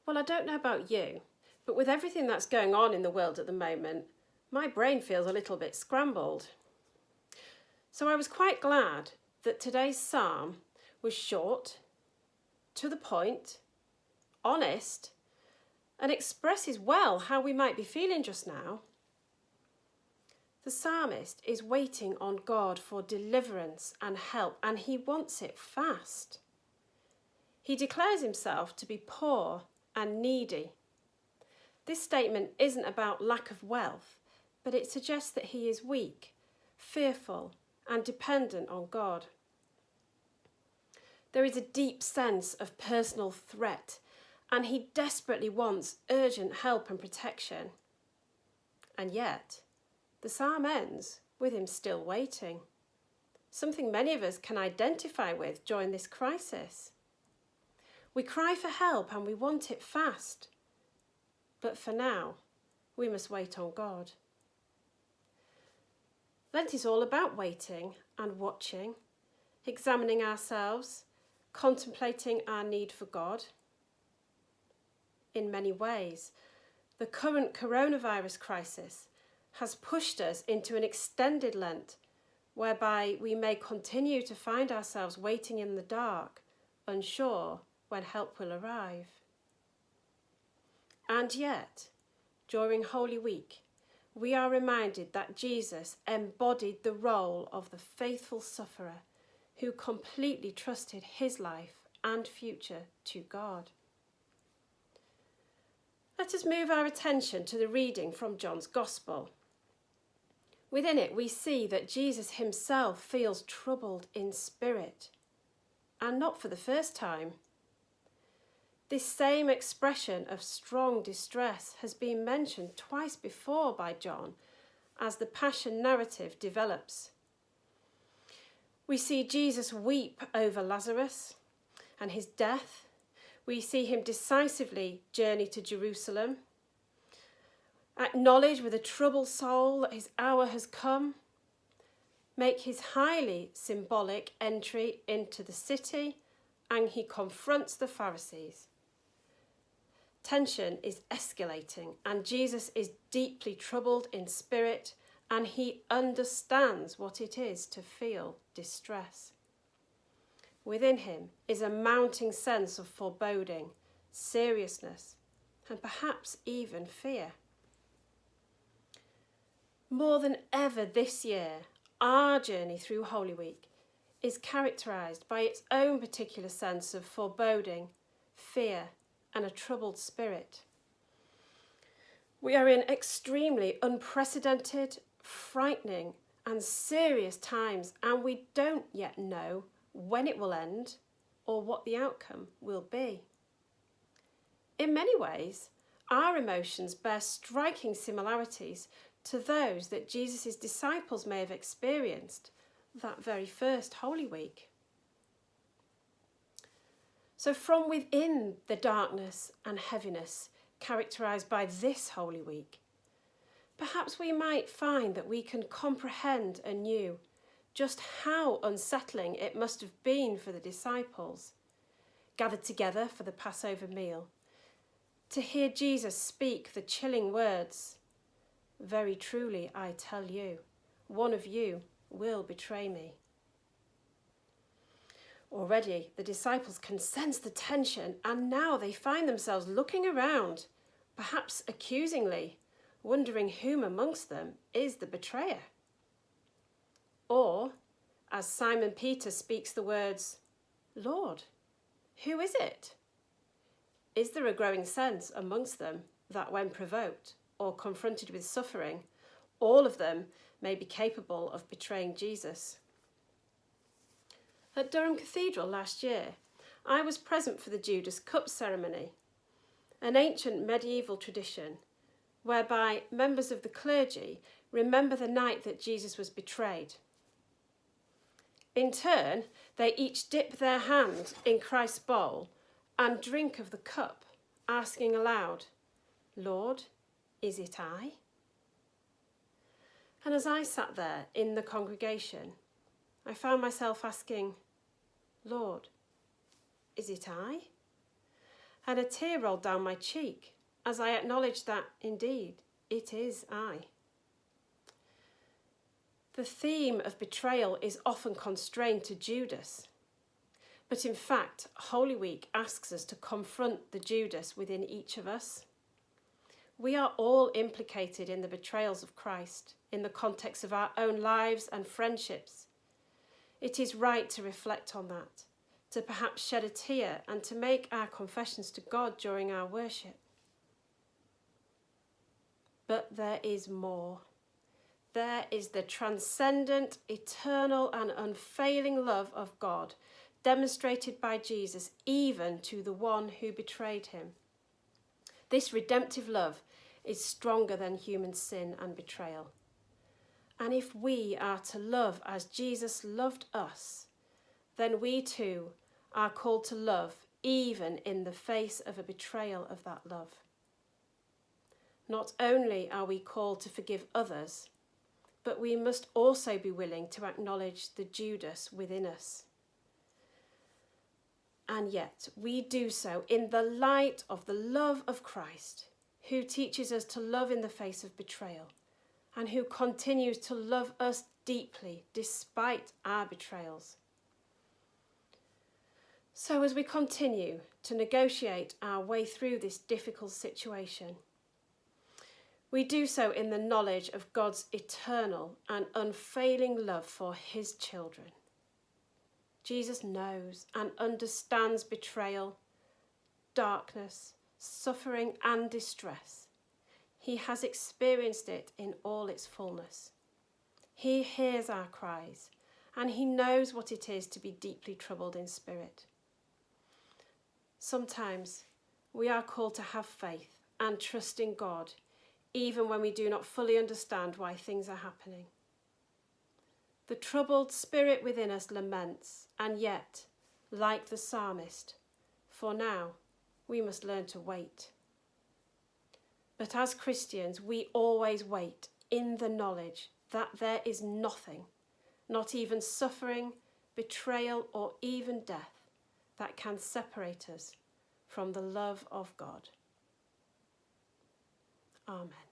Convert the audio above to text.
Well, I don't know about you, but with everything that's going on in the world at the moment, my brain feels a little bit scrambled. So I was quite glad that today's psalm was short, to the point, honest, and expresses well how we might be feeling just now. The psalmist is waiting on God for deliverance and help, and he wants it fast. He declares himself to be poor and needy. This statement isn't about lack of wealth, but it suggests that he is weak, fearful, and dependent on God. There is a deep sense of personal threat, and he desperately wants urgent help and protection. And yet, the psalm ends with him still waiting, something many of us can identify with during this crisis. We cry for help and we want it fast, but for now, we must wait on God. Lent is all about waiting and watching, examining ourselves, contemplating our need for God. In many ways, the current coronavirus crisis has pushed us into an extended Lent, whereby we may continue to find ourselves waiting in the dark, unsure when help will arrive. And yet, during Holy Week, we are reminded that Jesus embodied the role of the faithful sufferer who completely trusted his life and future to God. Let us move our attention to the reading from John's Gospel. Within it, we see that Jesus himself feels troubled in spirit, and not for the first time. This same expression of strong distress has been mentioned twice before by John as the Passion narrative develops. We see Jesus weep over Lazarus and his death. We see him decisively journey to Jerusalem, acknowledge with a troubled soul that his hour has come, make his highly symbolic entry into the city, and he confronts the Pharisees. Tension is escalating, and Jesus is deeply troubled in spirit, and he understands what it is to feel distress. Within him is a mounting sense of foreboding, seriousness, and perhaps even fear. More than ever this year, our journey through Holy Week is characterised by its own particular sense of foreboding, fear, and a troubled spirit. We are in extremely unprecedented, frightening, and serious times, and we don't yet know when it will end or what the outcome will be. In many ways, our emotions bear striking similarities to those that Jesus' disciples may have experienced that very first Holy Week. So from within the darkness and heaviness characterised by this Holy Week, perhaps we might find that we can comprehend anew just how unsettling it must have been for the disciples, gathered together for the Passover meal, to hear Jesus speak the chilling words, "Very truly I tell you, one of you will betray me." Already the disciples can sense the tension, and now they find themselves looking around, perhaps accusingly, wondering whom amongst them is the betrayer. Or, as Simon Peter speaks the words, "Lord, who is it?" Is there a growing sense amongst them that when provoked or confronted with suffering, all of them may be capable of betraying Jesus? At Durham Cathedral last year, I was present for the Judas Cup ceremony, an ancient medieval tradition whereby members of the clergy remember the night that Jesus was betrayed. In turn, they each dip their hand in Christ's bowl and drink of the cup, asking aloud, "Lord, is it I?" And as I sat there in the congregation, I found myself asking, "Lord, is it I?" and a tear rolled down my cheek as I acknowledged that, indeed, it is I. The theme of betrayal is often constrained to Judas. But in fact, Holy Week asks us to confront the Judas within each of us. We are all implicated in the betrayals of Christ in the context of our own lives and friendships. It is right to reflect on that, to perhaps shed a tear and to make our confessions to God during our worship. But there is more. There is the transcendent, eternal and unfailing love of God demonstrated by Jesus even to the one who betrayed him. This redemptive love is stronger than human sin and betrayal. And if we are to love as Jesus loved us, then we too are called to love even in the face of a betrayal of that love. Not only are we called to forgive others, but we must also be willing to acknowledge the Judas within us. And yet we do so in the light of the love of Christ, who teaches us to love in the face of betrayal and who continues to love us deeply despite our betrayals. So as we continue to negotiate our way through this difficult situation, we do so in the knowledge of God's eternal and unfailing love for his children. Jesus knows and understands betrayal, darkness, suffering and distress. He has experienced it in all its fullness. He hears our cries and he knows what it is to be deeply troubled in spirit. Sometimes we are called to have faith and trust in God, even when we do not fully understand why things are happening. The troubled spirit within us laments, and yet, like the psalmist, for now we must learn to wait. But as Christians, we always wait in the knowledge that there is nothing, not even suffering, betrayal, or even death, that can separate us from the love of God. Amen.